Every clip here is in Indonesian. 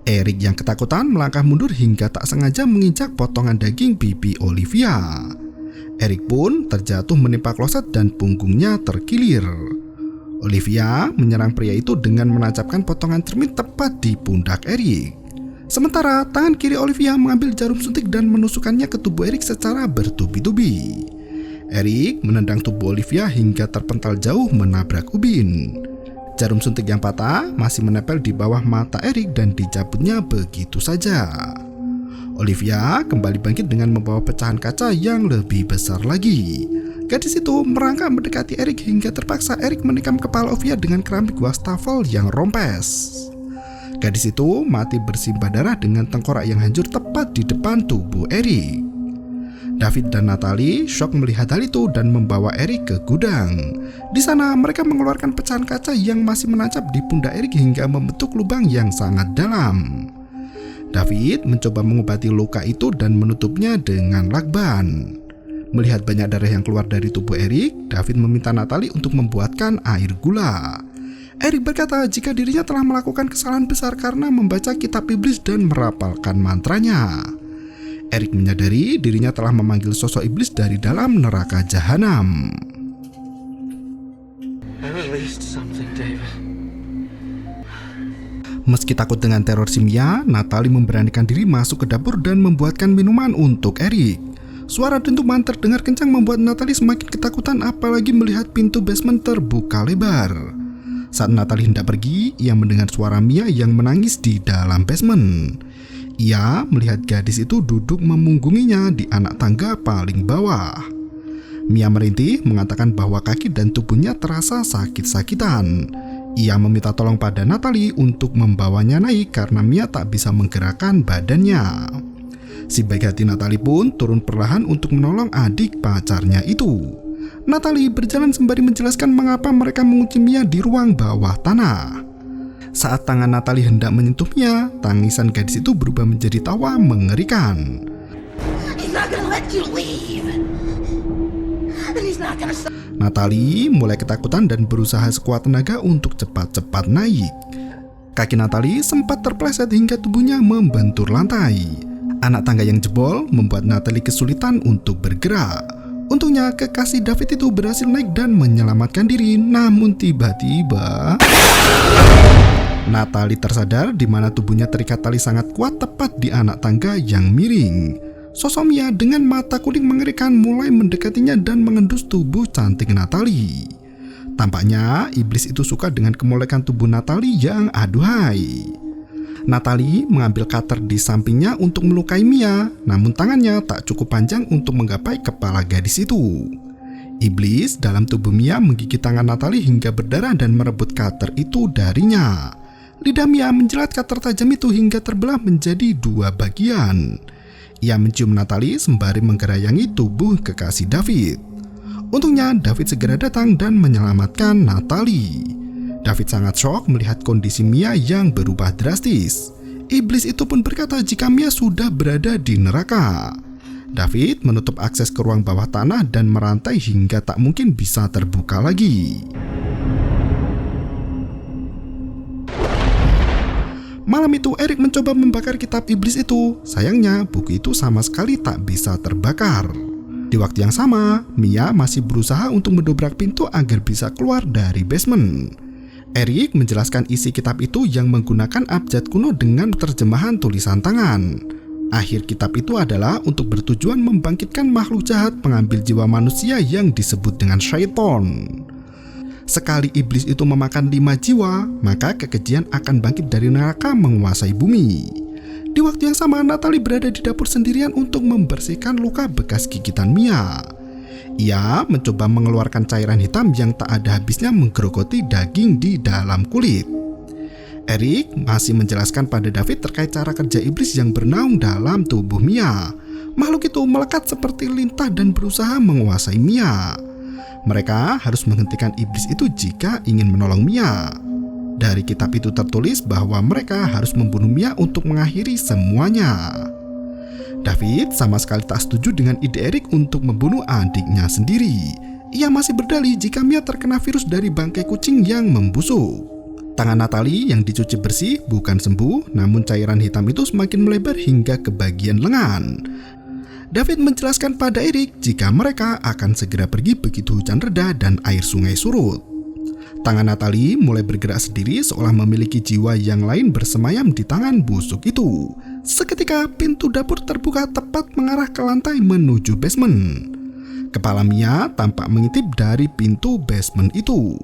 Eric yang ketakutan melangkah mundur hingga tak sengaja menginjak potongan daging pipi Olivia. Eric pun terjatuh menimpa kloset dan punggungnya terkilir. Olivia menyerang pria itu dengan menancapkan potongan cermin tepat di pundak Eric. Sementara tangan kiri Olivia mengambil jarum suntik dan menusukkannya ke tubuh Eric secara bertubi-tubi. Eric menendang tubuh Olivia hingga terpental jauh menabrak ubin. Jarum suntik yang patah masih menempel di bawah mata Eric dan dicabutnya begitu saja. Olivia kembali bangkit dengan membawa pecahan kaca yang lebih besar lagi. Gadis itu merangkak mendekati Eric hingga terpaksa Eric menikam kepala Olivia dengan keramik wastafel yang rompes. Gadis itu mati bersimbah darah dengan tengkorak yang hancur tepat di depan tubuh Eric. David dan Natalie shock melihat hal itu dan membawa Eric ke gudang. Di sana mereka mengeluarkan pecahan kaca yang masih menancap di pundak Eric hingga membentuk lubang yang sangat dalam. David mencoba mengobati luka itu dan menutupnya dengan lakban. Melihat banyak darah yang keluar dari tubuh Eric, David meminta Natalie untuk membuatkan air gula. Eric berkata jika dirinya telah melakukan kesalahan besar karena membaca kitab iblis dan merapalkan mantranya. Eric menyadari dirinya telah memanggil sosok iblis dari dalam neraka jahanam. Meski takut dengan teror si Mia, Natalie memberanikan diri masuk ke dapur dan membuatkan minuman untuk Eric. Suara dentuman terdengar kencang membuat Natalie semakin ketakutan, apalagi melihat pintu basement terbuka lebar. Saat Natalie hendak pergi, ia mendengar suara Mia yang menangis di dalam basement. Ia melihat gadis itu duduk memunggunginya di anak tangga paling bawah. Mia merintih mengatakan bahwa kaki dan tubuhnya terasa sakit-sakitan. Ia meminta tolong pada Natalie untuk membawanya naik karena Mia tak bisa menggerakkan badannya. Si baik hati Natalie pun turun perlahan untuk menolong adik pacarnya itu. Natalie berjalan sembari menjelaskan mengapa mereka mengunci Mia di ruang bawah tanah. Saat tangan Natalie hendak menyentuhnya, tangisan gadis itu berubah menjadi tawa mengerikan. Natalie mulai ketakutan dan berusaha sekuat tenaga untuk cepat-cepat naik. Kaki Natalie sempat terpleset hingga tubuhnya membentur lantai. Anak tangga yang jebol membuat Natalie kesulitan untuk bergerak. Untungnya kekasih David itu berhasil naik dan menyelamatkan diri, namun tiba-tiba Natalie tersadar di mana tubuhnya terikat tali sangat kuat tepat di anak tangga yang miring. Sosok Mia dengan mata kuning mengerikan mulai mendekatinya dan mengendus tubuh cantik Natalie. Tampaknya iblis itu suka dengan kemolekan tubuh Natalie yang aduhai. Natalie mengambil cutter di sampingnya untuk melukai Mia, namun tangannya tak cukup panjang untuk menggapai kepala gadis itu. Iblis dalam tubuh Mia menggigit tangan Natalie hingga berdarah dan merebut cutter itu darinya. Lidah Mia menjilat cutter tajam itu hingga terbelah menjadi dua bagian. Ia mencium Natalie sembari menggerayangi tubuh kekasih David. Untungnya David segera datang dan menyelamatkan Natalie. David sangat shock melihat kondisi Mia yang berubah drastis. Iblis itu pun berkata jika Mia sudah berada di neraka. David menutup akses ke ruang bawah tanah dan merantai hingga tak mungkin bisa terbuka lagi. Malam itu Eric mencoba membakar kitab iblis itu. Sayangnya buku itu sama sekali tak bisa terbakar. Di waktu yang sama, Mia masih berusaha untuk mendobrak pintu agar bisa keluar dari basement. Eric menjelaskan isi kitab itu yang menggunakan abjad kuno dengan terjemahan tulisan tangan. Akhir kitab itu adalah untuk bertujuan membangkitkan makhluk jahat pengambil jiwa manusia yang disebut dengan syaiton. Sekali iblis itu memakan 5 jiwa, maka kekejian akan bangkit dari neraka menguasai bumi. Di waktu yang sama, Natalie berada di dapur sendirian untuk membersihkan luka bekas gigitan Mia. Ia mencoba mengeluarkan cairan hitam yang tak ada habisnya menggerogoti daging di dalam kulit. Eric masih menjelaskan pada David terkait cara kerja iblis yang bernaung dalam tubuh Mia. Makhluk itu melekat seperti lintah dan berusaha menguasai Mia. Mereka harus menghentikan iblis itu jika ingin menolong Mia. Dari kitab itu tertulis bahwa mereka harus membunuh Mia untuk mengakhiri semuanya. David sama sekali tak setuju dengan ide Eric untuk membunuh adiknya sendiri. Ia masih berdalih jika Mia terkena virus dari bangkai kucing yang membusuk. Tangan Natalie yang dicuci bersih bukan sembuh, namun cairan hitam itu semakin melebar hingga ke bagian lengan. David menjelaskan pada Eric jika mereka akan segera pergi begitu hujan reda dan air sungai surut. Tangan Natalie mulai bergerak sendiri seolah memiliki jiwa yang lain bersemayam di tangan busuk itu. Seketika pintu dapur terbuka tepat mengarah ke lantai menuju basement. Kepala Mia tampak mengintip dari pintu basement itu,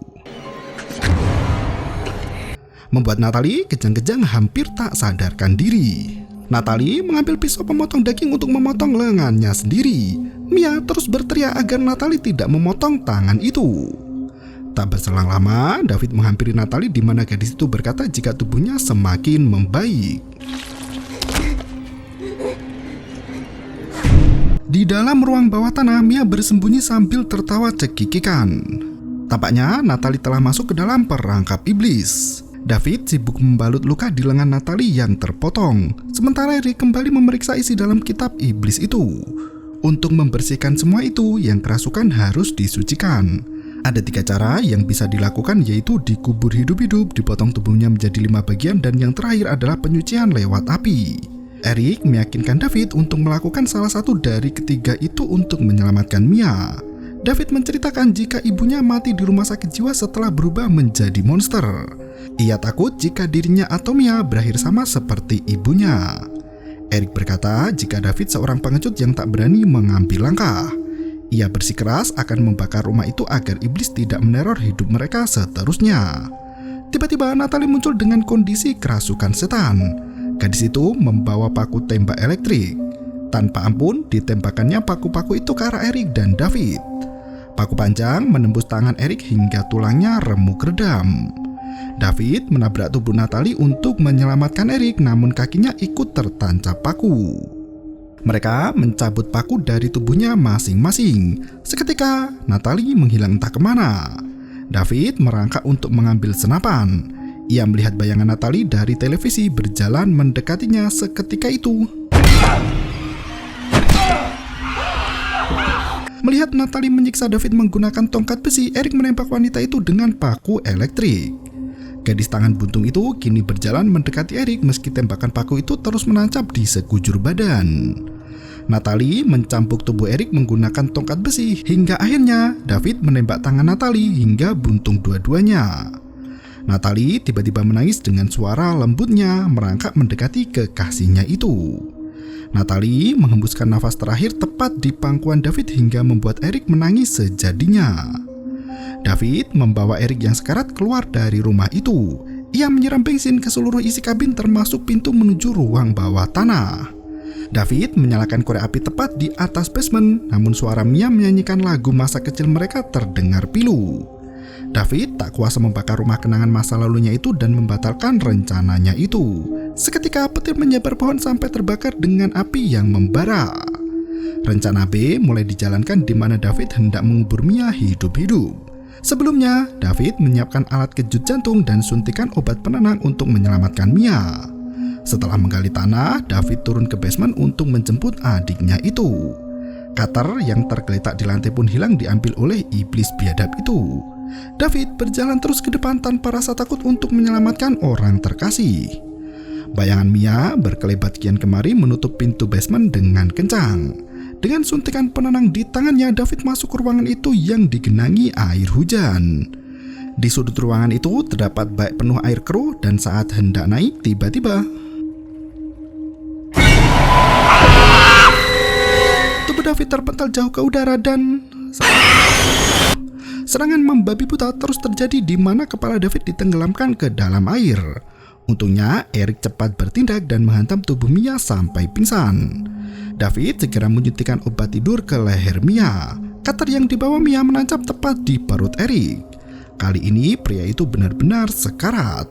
membuat Natalie kejang-kejang hampir tak sadarkan diri. Natalie mengambil pisau pemotong daging untuk memotong lengannya sendiri. Mia terus berteriak agar Natalie tidak memotong tangan itu. Tak berselang lama, David menghampiri Natalie di mana gadis itu berkata jika tubuhnya semakin membaik. Di dalam ruang bawah tanah, Mia bersembunyi sambil tertawa cekikikan. Tampaknya Natalie telah masuk ke dalam perangkap iblis. David sibuk membalut luka di lengan Natalie yang terpotong, sementara Eric kembali memeriksa isi dalam kitab iblis itu. Untuk membersihkan semua itu, yang kerasukan harus disucikan. Ada 3 cara yang bisa dilakukan, yaitu dikubur hidup-hidup, dipotong tubuhnya menjadi 5 bagian, dan yang terakhir adalah penyucian lewat api. Eric meyakinkan David untuk melakukan salah satu dari ketiga itu untuk menyelamatkan Mia. David menceritakan jika ibunya mati di rumah sakit jiwa setelah berubah menjadi monster. Ia takut jika dirinya atau Mia berakhir sama seperti ibunya. Eric berkata jika David seorang pengecut yang tak berani mengambil langkah. Ia bersikeras akan membakar rumah itu agar iblis tidak meneror hidup mereka seterusnya. Tiba-tiba Natalie muncul dengan kondisi kerasukan setan. Gadis itu membawa paku tembak elektrik. Tanpa ampun ditembakkannya paku-paku itu ke arah Eric dan David. Paku panjang menembus tangan Eric hingga tulangnya remuk redam. David menabrak tubuh Natalie untuk menyelamatkan Eric, namun kakinya ikut tertancap paku. Mereka mencabut paku dari tubuhnya masing-masing. Seketika Natalie menghilang entah kemana. David merangkak untuk mengambil senapan. Ia melihat bayangan Natalie dari televisi berjalan mendekatinya seketika itu. Melihat Natalie menyiksa David menggunakan tongkat besi, Eric menembak wanita itu dengan paku elektrik. Gadis tangan buntung itu kini berjalan mendekati Eric meski tembakan paku itu terus menancap di sekujur badan. Natalie mencambuk tubuh Eric menggunakan tongkat besi hingga akhirnya David menembak tangan Natalie hingga buntung dua-duanya. Natalie tiba-tiba menangis dengan suara lembutnya merangkak mendekati kekasihnya itu. Natalie menghembuskan nafas terakhir tepat di pangkuan David hingga membuat Eric menangis sejadinya. David membawa Eric yang sekarat keluar dari rumah itu. Ia menyiram bensin ke seluruh isi kabin termasuk pintu menuju ruang bawah tanah. David menyalakan korek api tepat di atas basement, namun suara Mia menyanyikan lagu masa kecil mereka terdengar pilu. David tak kuasa membakar rumah kenangan masa lalunya itu dan membatalkan rencananya itu. Seketika petir menyebar pohon sampai terbakar dengan api yang membara. Rencana B mulai dijalankan di mana David hendak mengubur Mia hidup-hidup. Sebelumnya, David menyiapkan alat kejut jantung dan suntikan obat penenang untuk menyelamatkan Mia. Setelah menggali tanah, David turun ke basement untuk menjemput adiknya itu. Cutter yang tergeletak di lantai pun hilang diambil oleh iblis biadab itu. David berjalan terus ke depan tanpa rasa takut untuk menyelamatkan orang terkasih. Bayangan Mia berkelebat kian kemari menutup pintu basement dengan kencang. Dengan suntikan penenang di tangannya, David masuk ke ruangan itu yang digenangi air hujan. Di sudut ruangan itu terdapat bak penuh air keruh dan saat hendak naik, tiba-tiba tubuh David terpental jauh ke udara dan serangan membabi buta terus terjadi di mana kepala David ditenggelamkan ke dalam air. Untungnya Eric cepat bertindak dan menghantam tubuh Mia sampai pingsan. David segera menyuntikkan obat tidur ke leher Mia. Cutter yang dibawa Mia menancap tepat di perut Eric. Kali ini pria itu benar-benar sekarat.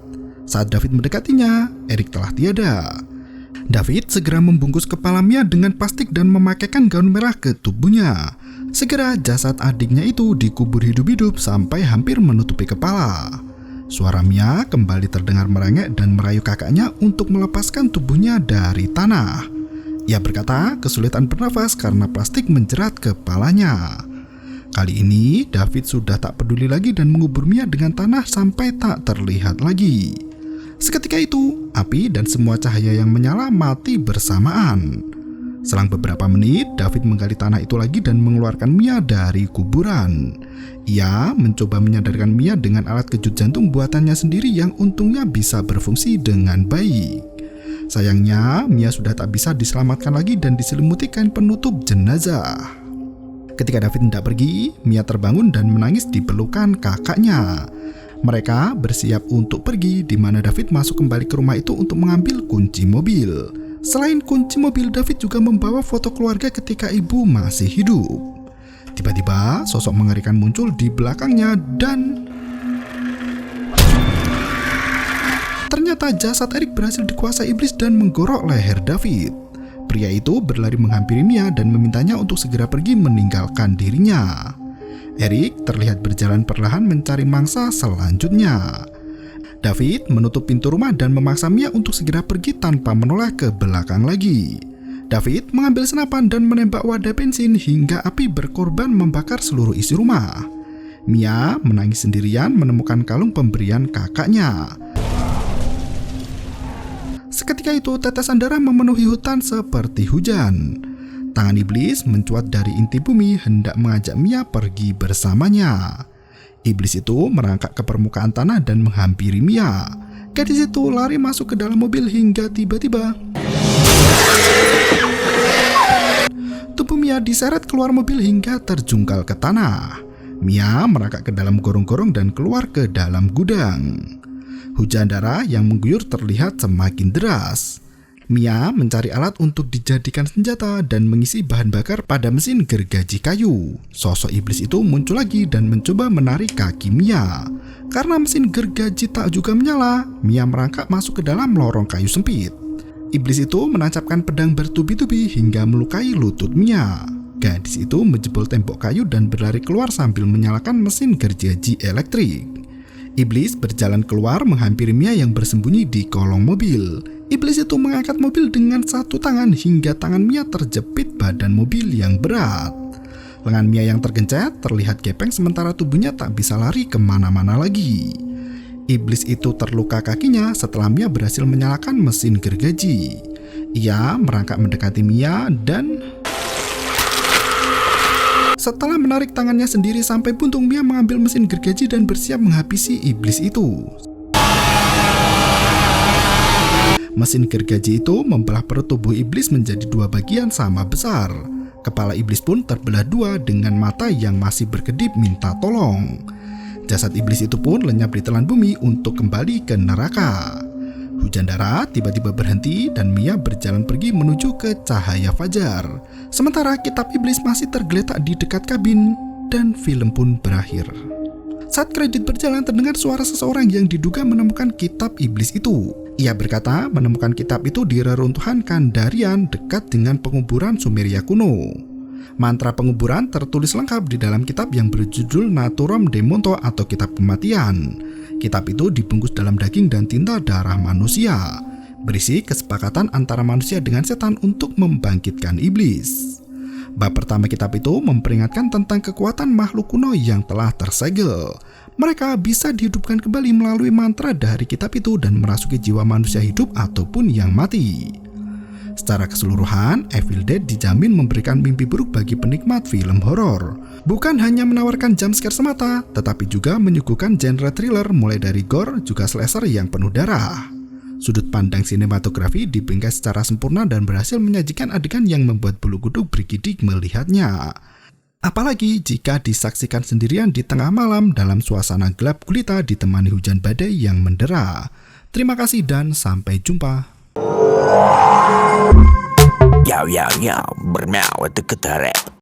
Saat David mendekatinya, Eric telah tiada. David segera membungkus kepala Mia dengan plastik dan memakaikan gaun merah ke tubuhnya. Segera jasad adiknya itu dikubur hidup-hidup sampai hampir menutupi kepala. Suara Mia kembali terdengar merengek dan merayu kakaknya untuk melepaskan tubuhnya dari tanah. Ia berkata kesulitan bernafas karena plastik menjerat kepalanya. Kali ini David sudah tak peduli lagi dan mengubur Mia dengan tanah sampai tak terlihat lagi. Seketika itu, api dan semua cahaya yang menyala mati bersamaan. Selang beberapa menit, David menggali tanah itu lagi dan mengeluarkan Mia dari kuburan. Ia mencoba menyadarkan Mia dengan alat kejut jantung buatannya sendiri yang untungnya bisa berfungsi dengan baik. Sayangnya, Mia sudah tak bisa diselamatkan lagi dan diselimuti kain penutup jenazah. Ketika David hendak pergi, Mia terbangun dan menangis di pelukan kakaknya. Mereka bersiap untuk pergi, di mana David masuk kembali ke rumah itu untuk mengambil kunci mobil. Selain kunci mobil, David juga membawa foto keluarga ketika ibu masih hidup. Tiba-tiba, sosok mengerikan muncul di belakangnya dan ternyata jasad Eric berhasil dikuasai iblis dan menggorok leher David. Pria itu berlari menghampiri Mia dan memintanya untuk segera pergi meninggalkan dirinya. Eric terlihat berjalan perlahan mencari mangsa selanjutnya. David menutup pintu rumah dan memaksa Mia untuk segera pergi tanpa menoleh ke belakang lagi. David mengambil senapan dan menembak wadah bensin hingga api berkorban membakar seluruh isi rumah. Mia menangis sendirian menemukan kalung pemberian kakaknya. Seketika itu tetesan darah memenuhi hutan seperti hujan. Tangan iblis mencuat dari inti bumi hendak mengajak Mia pergi bersamanya. Iblis itu merangkak ke permukaan tanah dan menghampiri Mia. Gadis itu lari masuk ke dalam mobil hingga tiba-tiba tubuh Mia diseret keluar mobil hingga terjungkal ke tanah. Mia merangkak ke dalam gorong-gorong dan keluar ke dalam gudang. Hujan darah yang mengguyur terlihat semakin deras. Mia mencari alat untuk dijadikan senjata dan mengisi bahan bakar pada mesin gergaji kayu. Sosok iblis itu muncul lagi dan mencoba menarik kaki Mia. Karena mesin gergaji tak juga menyala, Mia merangkak masuk ke dalam lorong kayu sempit. Iblis itu menancapkan pedang bertubi-tubi hingga melukai lutut Mia. Gadis itu menjebol tembok kayu dan berlari keluar sambil menyalakan mesin gergaji elektrik. Iblis berjalan keluar menghampiri Mia yang bersembunyi di kolong mobil. Iblis itu mengangkat mobil dengan satu tangan hingga tangan Mia terjepit badan mobil yang berat. Lengan Mia yang tergencet terlihat gepeng sementara tubuhnya tak bisa lari kemana-mana lagi. Iblis itu terluka kakinya setelah Mia berhasil menyalakan mesin gergaji. Ia merangkak mendekati Mia dan setelah menarik tangannya sendiri sampai buntung, Mia mengambil mesin gergaji dan bersiap menghabisi iblis itu. Mesin gergaji itu membelah perut tubuh iblis menjadi dua bagian sama besar. Kepala iblis pun terbelah dua dengan mata yang masih berkedip minta tolong. Jasad iblis itu pun lenyap ditelan bumi untuk kembali ke neraka. Hujan darah tiba-tiba berhenti dan Mia berjalan pergi menuju ke cahaya fajar. Sementara kitab iblis masih tergeletak di dekat kabin dan film pun berakhir. Saat kredit berjalan terdengar suara seseorang yang diduga menemukan kitab iblis itu. Ia berkata menemukan kitab itu di reruntuhan Kandarian dekat dengan penguburan Sumeria kuno. Mantra penguburan tertulis lengkap di dalam kitab yang berjudul Naturom Demonto atau Kitab Kematian. Kitab itu dibungkus dalam daging dan tinta darah manusia, berisi kesepakatan antara manusia dengan setan untuk membangkitkan iblis. Bab pertama kitab itu memperingatkan tentang kekuatan makhluk kuno yang telah tersegel. Mereka bisa dihidupkan kembali melalui mantra dari kitab itu dan merasuki jiwa manusia hidup ataupun yang mati. Secara keseluruhan, Evil Dead dijamin memberikan mimpi buruk bagi penikmat film horor. Bukan hanya menawarkan jumpscare semata, tetapi juga menyuguhkan genre thriller mulai dari gore juga slasher yang penuh darah. Sudut pandang sinematografi dibingkai secara sempurna dan berhasil menyajikan adegan yang membuat bulu kuduk bergidik melihatnya. Apalagi jika disaksikan sendirian di tengah malam dalam suasana gelap gulita ditemani hujan badai yang mendera. Terima kasih dan sampai jumpa. Yo, bermau itu ketarep.